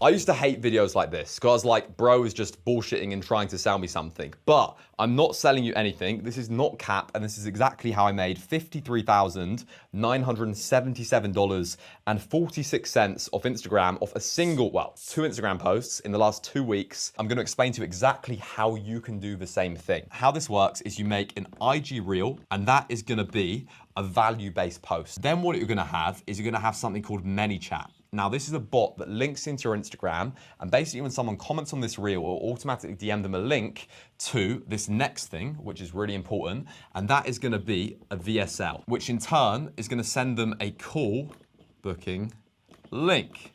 I used to hate videos like this because I was like, bro is just bullshitting and trying to sell me something. But I'm not selling you anything. This is not cap, and this is exactly how I made $53,977.46 off Instagram off a single, well, 2 Instagram posts in the last 2 weeks. I'm going to explain to you exactly how you can do the same thing. How this works is you make an IG reel, and that is going to be a value-based post. Then what you're going to have is you're going to have something called ManyChat. Now, this is a bot that links into your Instagram, and basically when someone comments on this reel, it will automatically DM them a link to this next thing, which is really important, and that is gonna be a VSL, which in turn is gonna send them a call booking link,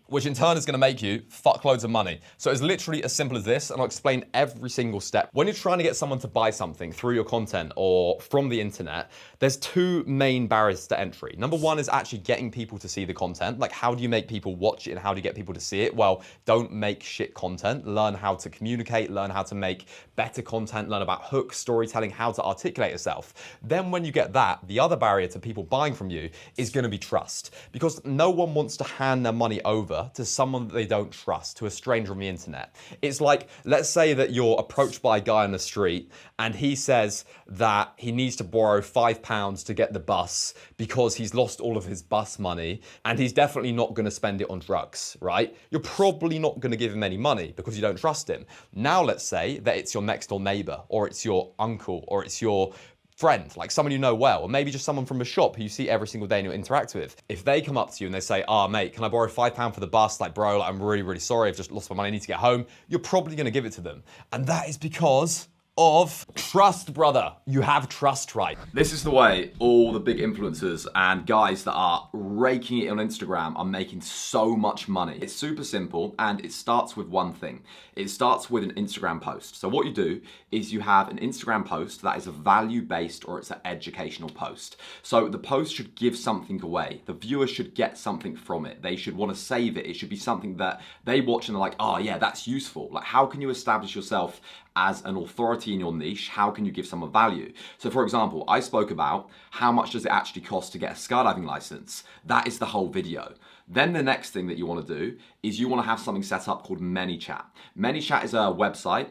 which in turn is gonna make you fuckloads of money. So it's literally as simple as this, and I'll explain every single step. When you're trying to get someone to buy something through your content or from the internet, there's 2 main barriers to entry. Number 1 is actually getting people to see the content. Like, how do you make people watch it and how do you get people to see it? Well, don't make shit content. Learn how to communicate, learn how to make better content, learn about hooks, storytelling, how to articulate yourself. Then when you get that, the other barrier to people buying from you is gonna be trust. Because no one wants to hand their money over to someone that they don't trust, to a stranger on the internet. It's like, let's say that you're approached by a guy on the street and he says that he needs to borrow £5 to get the bus because he's lost all of his bus money and he's definitely not going to spend it on drugs, right? You're probably not going to give him any money because you don't trust him. Now let's say that it's your next door neighbor, or it's your uncle, or it's your friend, like someone you know well, or maybe just someone from a shop who you see every single day and you interact with. If they come up to you and they say, mate, can I borrow £5 for the bus? Like, bro, like, I'm really, really sorry. I've just lost my money. I need to get home. You're probably going to give it to them. And that is because of trust, brother. You have trust, right? This is the way all the big influencers and guys that are raking it on Instagram are making so much money. It's super simple, and it starts with one thing. It starts with an Instagram post. So what you do is you have an Instagram post that is a value-based, or it's an educational post. So the post should give something away. The viewer should get something from it. They should want to save it. It should be something that they watch and they're like, oh yeah, that's useful. Like, how can you establish yourself as an authority in your niche? How can you give someone value? So for example, I spoke about how much does it actually cost to get a skydiving license. That is the whole video. Then the next thing that you want to do is you want to have something set up called ManyChat. ManyChat is a website.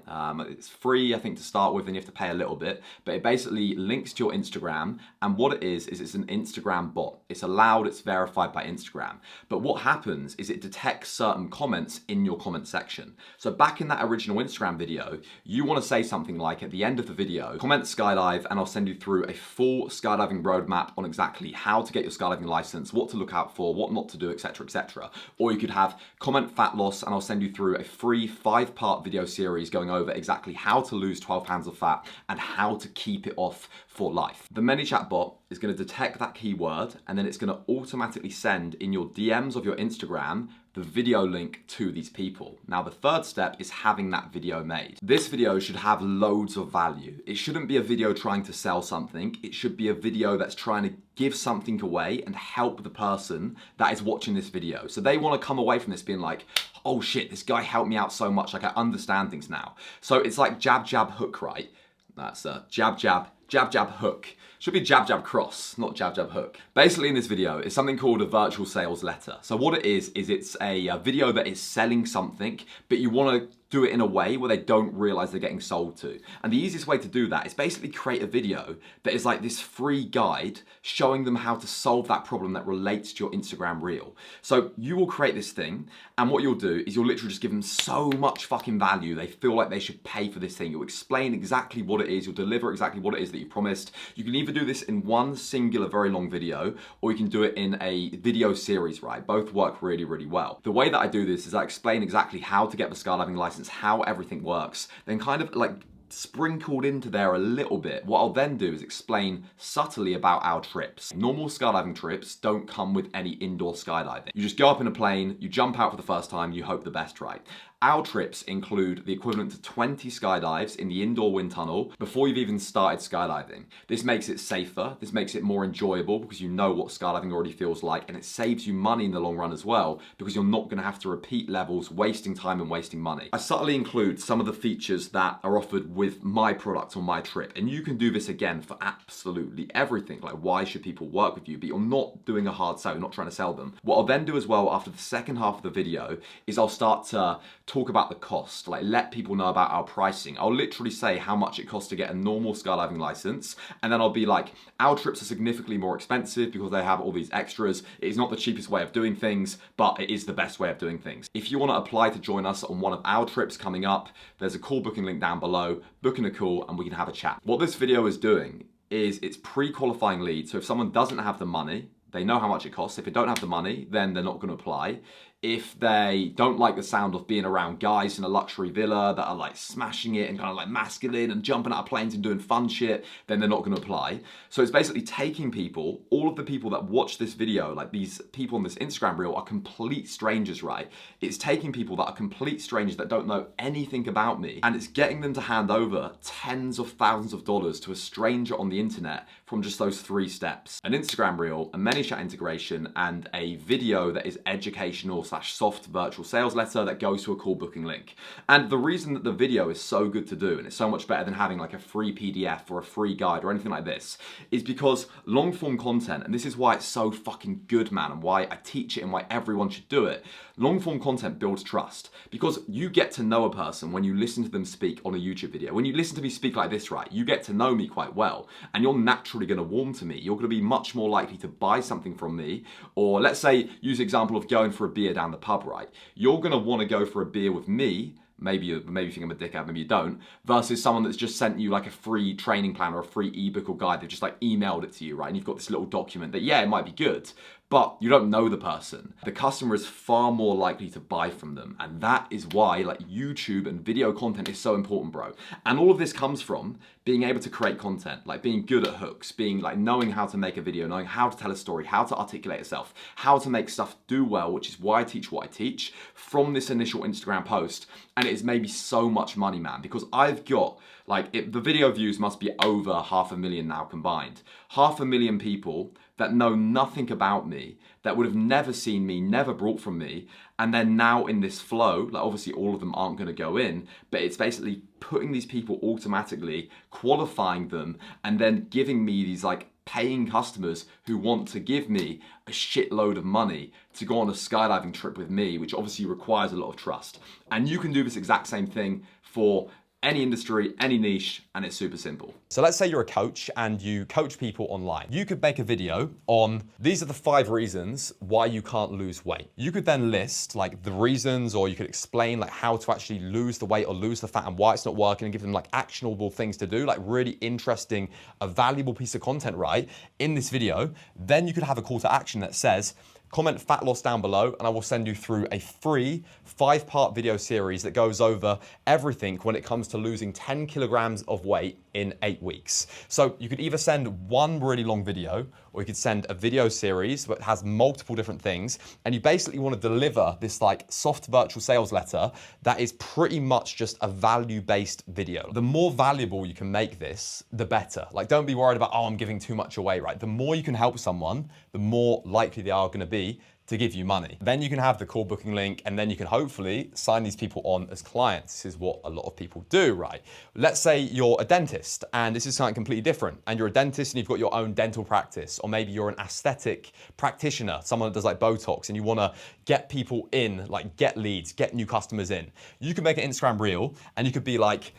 It's free, I think, to start with, and you have to pay a little bit, but it basically links to your Instagram, and what it is it's an Instagram bot. It's allowed, it's verified by Instagram. But what happens is it detects certain comments in your comment section. So back in that original Instagram video, you want to say something like, at the end of the video, comment skydive, and I'll send you through a full skydiving roadmap on exactly how to get your skydiving license, what to look out for, what not to do, etc., etc. Or you could have comment fat loss, and I'll send you through a free 5-part video series going over exactly how to lose 12 pounds of fat and how to keep it off for life. The ManyChat bot is going to detect that keyword, and then it's going to automatically send in your DMs of your Instagram the video link to these people. Now the third step is having that video made. This video should have loads of value. It shouldn't be a video trying to sell something. It should be a video that's trying to give something away and help the person that is watching this video. So they want to come away from this being like, oh shit, this guy helped me out so much, like I understand things now. So it's like jab, jab, hook, right? That's jab, jab, jab, jab, hook. Should be jab, jab, cross, not jab, jab, hook. Basically in this video, it's something called a virtual sales letter. So what it is it's a video that is selling something, but you want to do it in a way where they don't realize they're getting sold to. And the easiest way to do that is basically create a video that is like this free guide showing them how to solve that problem that relates to your Instagram reel. So you will create this thing, and what you'll do is you'll literally just give them so much fucking value, they feel like they should pay for this thing. You'll explain exactly what it is, you'll deliver exactly what it is that you promised. You can either do this in one singular very long video, or you can do it in a video series, right? Both work really, really well. The way that I do this is I explain exactly how to get the skydiving license, how everything works, then kind of like sprinkled into there a little bit. What I'll then do is explain subtly about our trips. Normal skydiving trips don't come with any indoor skydiving. You just go up in a plane, you jump out for the first time, you hope the best, right? Our trips include the equivalent to 20 skydives in the indoor wind tunnel before you've even started skydiving. This makes it safer, this makes it more enjoyable because you know what skydiving already feels like, and it saves you money in the long run as well because you're not going to have to repeat levels, wasting time and wasting money. I subtly include some of the features that are offered with my product on my trip, and you can do this again for absolutely everything. Like, why should people work with you? But you're not doing a hard sell, you're not trying to sell them. What I'll then do as well after the second half of the video is I'll start to talk about the cost, like let people know about our pricing. I'll literally say how much it costs to get a normal skydiving license, and then I'll be like, our trips are significantly more expensive because they have all these extras. It is not the cheapest way of doing things, but it is the best way of doing things. If you want to apply to join us on one of our trips coming up, there's a call booking link down below. Book in a call and we can have a chat. What this video is doing is it's pre-qualifying leads. So if someone doesn't have the money, they know how much it costs. If they don't have the money, then they're not going to apply. If they don't like the sound of being around guys in a luxury villa that are like smashing it and kind of like masculine and jumping out of planes and doing fun shit, then they're not going to apply. So it's basically taking people, all of the people that watch this video, like these people on this Instagram reel are complete strangers, right? It's taking people that are complete strangers that don't know anything about me, and it's getting them to hand over tens of thousands of dollars to a stranger on the internet from just those 3 steps. An Instagram reel, a ManyChat integration, and a video that is educational / soft virtual sales letter that goes to a call booking link. And the reason that the video is so good to do, and it's so much better than having like a free PDF or a free guide or anything like this, is because long form content, and this is why it's so fucking good, man, and why I teach it and why everyone should do it. Long form content builds trust because you get to know a person when you listen to them speak on a YouTube video. When you listen to me speak like this, right, you get to know me quite well, and you're naturally going to warm to me. You're going to be much more likely to buy something from me, or let's say, use the example of going for a beer down the pub, right? You're going to want to go for a beer with me. Maybe you think I'm a dickhead, maybe you don't, versus someone that's just sent you like a free training plan or a free ebook or guide. They've just like emailed it to you, right? And you've got this little document that, yeah, it might be good, but you don't know the person. The customer is far more likely to buy from them. And that is why like YouTube and video content is so important, bro. And all of this comes from being able to create content, like being good at hooks, being like knowing how to make a video, knowing how to tell a story, how to articulate yourself, how to make stuff do well, which is why I teach what I teach from this initial Instagram post. And it is maybe so much money, man, because I've got the video views must be over 500,000 now combined. 500,000 people that know nothing about me, that would have never seen me, never bought from me, and they're now in this flow. Like obviously all of them aren't going to go in, but it's basically putting these people automatically, qualifying them, and then giving me these like paying customers who want to give me a shitload of money to go on a skydiving trip with me, which obviously requires a lot of trust. And you can do this exact same thing for any industry, any niche, and it's super simple. So let's say you're a coach and you coach people online. You could make a video on these are the 5 reasons why you can't lose weight. You could then list like the reasons, or you could explain like how to actually lose the weight or lose the fat and why it's not working, and give them like actionable things to do, like really interesting, a valuable piece of content, right, in this video. Then you could have a call to action that says, comment fat loss down below and I will send you through a free 5-part video series that goes over everything when it comes to losing 10 kilograms of weight in 8 weeks. So you could either send one really long video, or you could send a video series that has multiple different things, and you basically want to deliver this like soft virtual sales letter that is pretty much just a value-based video. The more valuable you can make this, the better. Like, don't be worried about, oh, I'm giving too much away, right? The more you can help someone, the more likely they are going to be to give you money. Then you can have the call booking link, and then you can hopefully sign these people on as clients. This is what a lot of people do, right? Let's say you're a dentist, and this is something completely different, and you're a dentist and you've got your own dental practice, or maybe you're an aesthetic practitioner, someone that does like Botox, and you wanna get people in, like get leads, get new customers in. You can make an Instagram reel, and you could be like,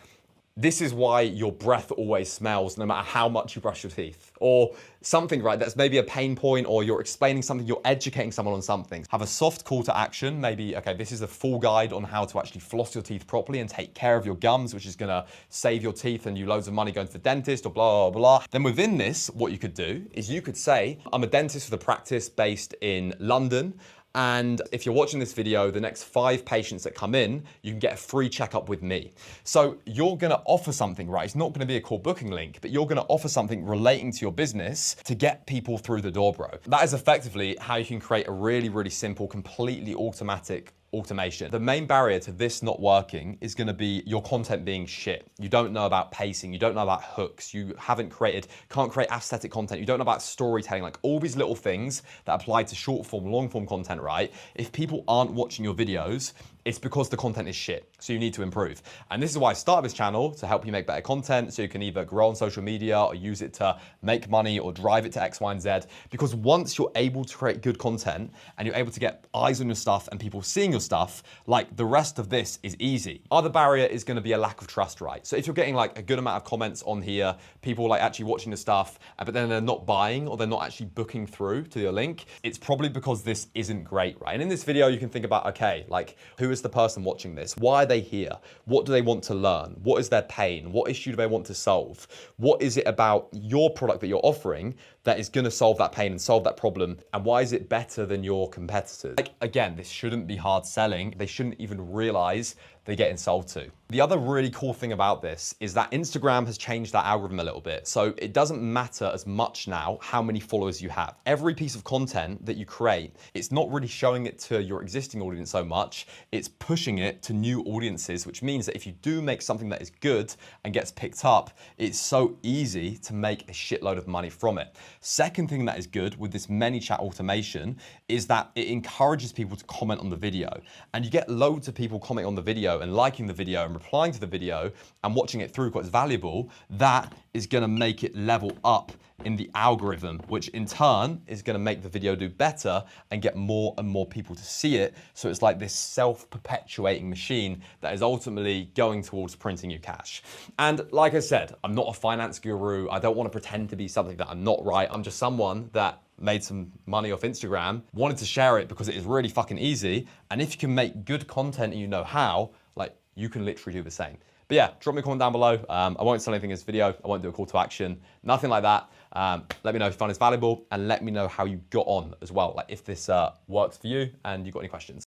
this is why your breath always smells no matter how much you brush your teeth, or something, right? That's maybe a pain point, or you're explaining something, you're educating someone on something. Have a soft call to action. Maybe, okay, this is a full guide on how to actually floss your teeth properly and take care of your gums, which is gonna save your teeth and you loads of money going to the dentist, or blah, blah, blah. Then within this, what you could do is you could say, I'm a dentist with a practice based in London. And if you're watching this video, the next 5 patients that come in, you can get a free checkup with me. So you're gonna offer something, right? It's not gonna be a call booking link, but you're gonna offer something relating to your business to get people through the door, bro. That is effectively how you can create a really, really simple, completely automatic automation. The main barrier to this not working is going to be your content being shit. You don't know about pacing, you don't know about hooks, you can't create aesthetic content, you don't know about storytelling, like all these little things that apply to short form, long form content, right? If people aren't watching your videos, it's because the content is shit. So you need to improve. And this is why I started this channel, to help you make better content so you can either grow on social media or use it to make money or drive it to X, Y, and Z. Because once you're able to create good content and you're able to get eyes on your stuff and people seeing your stuff, like the rest of this is easy. Other barrier is gonna be a lack of trust, right? So if you're getting like a good amount of comments on here, people like actually watching the stuff, but then they're not buying or they're not actually booking through to your link, it's probably because this isn't great, right? And in this video, you can think about, okay, like who is the person watching this? Why are they here? What do they want to learn? What is their pain? What issue do they want to solve? What is it about your product that you're offering that is going to solve that pain and solve that problem? And why is it better than your competitors? Like, again, this shouldn't be hard selling. They shouldn't even realize they're getting sold to. The other really cool thing about this is that Instagram has changed that algorithm a little bit. So it doesn't matter as much now how many followers you have. Every piece of content that you create, it's not really showing it to your existing audience so much, it's pushing it to new audiences, which means that if you do make something that is good and gets picked up, it's so easy to make a shitload of money from it. Second thing that is good with this ManyChat automation is that it encourages people to comment on the video. And you get loads of people commenting on the video and liking the video and replying to the video and watching it through because it's valuable. That is going to make it level up in the algorithm, which in turn is going to make the video do better and get more and more people to see it. So it's like this self-perpetuating machine that is ultimately going towards printing you cash. And like I said, I'm not a finance guru. I don't want to pretend to be something that I'm not, right? I'm just someone that made some money off Instagram, wanted to share it because it is really fucking easy. And if you can make good content and you know how, like you can literally do the same. But yeah, drop me a comment down below. I won't sell anything in this video. I won't do a call to action, nothing like that. Let me know if you find this valuable and let me know how you got on as well. Like if this works for you and you've got any questions.